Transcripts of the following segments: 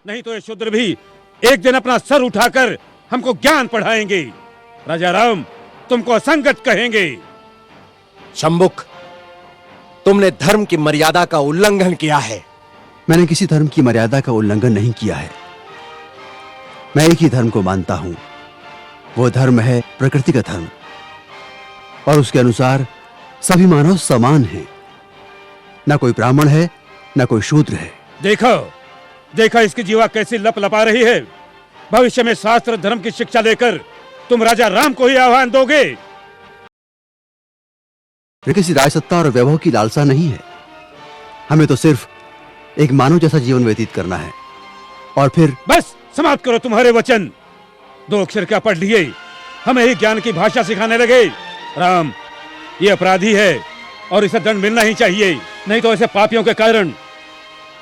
नहीं तो ये शूद्र भी एक दिन अपना सर उठाकर हमको ज्ञान पढ़ाएंगे। राजा राम तुमको असंगत कहेंगे। शंभुक, तुमने धर्म की मर्यादा का उल्लंघन किया है। मैंने किसी धर्म की मर्यादा का उल्लंघन नहीं किया है। मैं एक ही धर्म को मानता हूं, वो धर्म है प्रकृति का धर्म, और उसके अनुसार सभी मानव समान हैं। ना कोई ब्राह्मण है, ना कोई शूद्र है। देखो देखो इसकी जीवा कैसी लप लपा रही है। भविष्य में शास्त्र धर्म की शिक्षा लेकर तुम राजा राम को ही आह्वान दोगे। ये किसी राजसत्ता और वैभव की लालसा नहीं है। हमें तो सिर्फ एक मानव जैसा जीवन व्यतीत करना है, और फिर बस समाप्त करो तुम्हारे वचन। 2 अक्षर क्या पढ़ लिए, हमें ही ज्ञान की भाषा सिखाने लगे। राम, ये अपराधी है और इसे दंड मिलना ही चाहिए, नहीं तो ऐसे पापियों के कारण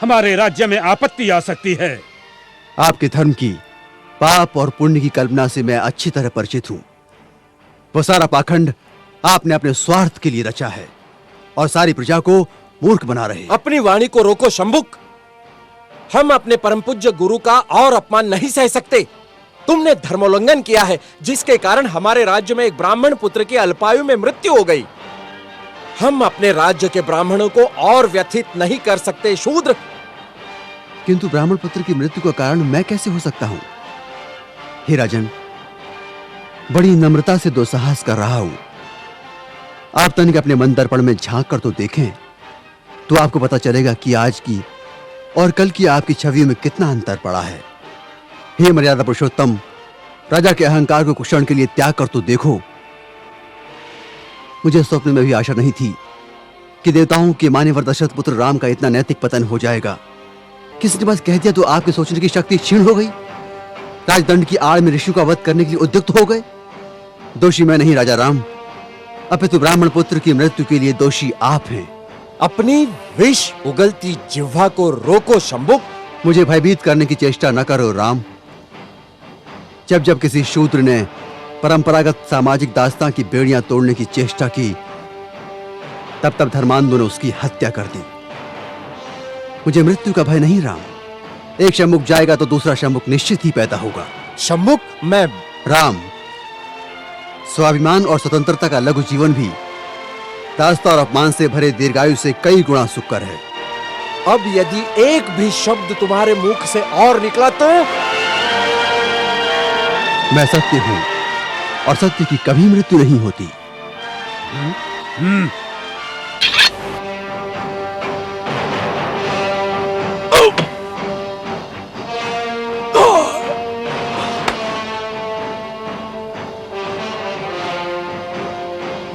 हमारे राज्य में आपत्ति आ सकती है। आपके धर्म की पाप और पुण्य की कल्पना से मैं अच्छी तरह परिचित हूं। वो सारा पाखंड आपने अपने स्वार्थ के लिए रचा है और सारी प्रजा को मूर्ख बना रहे। अपनी वाणी को रोको शंभुक। हम अपने परम पूज्य गुरु का और अपमान नहीं सह सकते। तुमने धर्मोल्लंघन किया है, जिसके कारण हमारे राज्य में एक ब्राह्मण पुत्र की अल्पायु में मृत्यु हो गई। हम अपने राज्य के ब्राह्मणों को और व्यथित नहीं कर सकते शूद्र। किंतु ब्राह्मण पुत्र की मृत्यु का कारण मैं कैसे हो सकता हूं? हे राजन, बड़ी नम्रता से दुस्साहस कर रहा हूं। आप तनिक अपने मन दर्पण में झांक कर तो देखें, तो आपको पता चलेगा कि आज की और कल की आपकी छवि में कितना अंतर पड़ा है। हे मर्यादा पुरुषोत्तम, राजा के अहंकार को कुछ क्षण के लिए त्याग कर तो देखो। मुझे स्वप्न में भी आशा नहीं थी कि देवताओं के मान्यवर दशरथ पुत्र राम का इतना नैतिक पतन हो जाएगा। किसी ने बस कह दिया तो आपके सोचने की शक्ति क्षीण हो गई। राजदंड की आड़ में ऋषियों का वध करने के लिए उद्युक्त हो गए। दोषी मैं नहीं राजा राम, अपितु ब्राह्मण पुत्र की मृत्यु के लिए दोषी आप हैं। अपनी विष उगलती जिह्वा को रोको शंभुक। मुझे भयभीत करने की चेष्टा न करो राम। जब जब किसी शूद्र ने परंपरागत सामाजिक दास्तां की बेड़ियां तोड़ने की चेष्टा की, तब तब धर्मांधों ने उसकी हत्या कर दी। मुझे मृत्यु का भय नहीं राम। एक शंभुक जाएगा तो दूसरा शंभुक निश्चित ही पैदा होगा। शंभुक, मैं राम, स्वाभिमान और स्वतंत्रता का लघु जीवन भी दास्ता और अपमान से भरे दीर्घायु से कई गुना सुखकर है। अब यदि एक भी शब्द तुम्हारे मुख से और निकला तो मैं सत्य हूं और सत्य की कभी मृत्यु नहीं होती।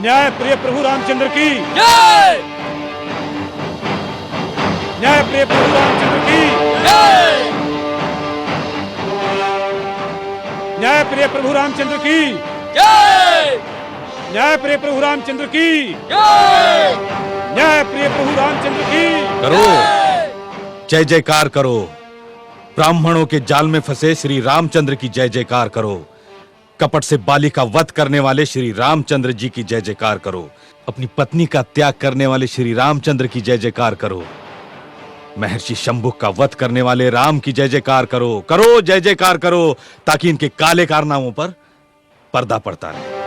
न्याय प्रिय प्रभु रामचंद्र की जय। न्याय प्रिय प्रभु रामचंद्र की जय। न्याय प्रिय प्रभु रामचंद्र की जय। न्याय प्रिय प्रभु रामचंद्र की जय। न्याय प्रिय प्रभु रामचंद्र की करो, जय जयकार करो। ब्राह्मणों के जाल में फंसे श्री रामचंद्र की जय जयकार करो। कपट से बाली का वध करने वाले श्री रामचंद्र जी की जय जयकार करो। अपनी पत्नी का त्याग करने वाले श्री रामचंद्र की जय जयकार करो। महर्षि शंभुक का वध करने वाले राम की जय जयकार करो। करो, जय जयकार करो, ताकि इनके काले कारनामों पर पर्दा पड़ता रहे।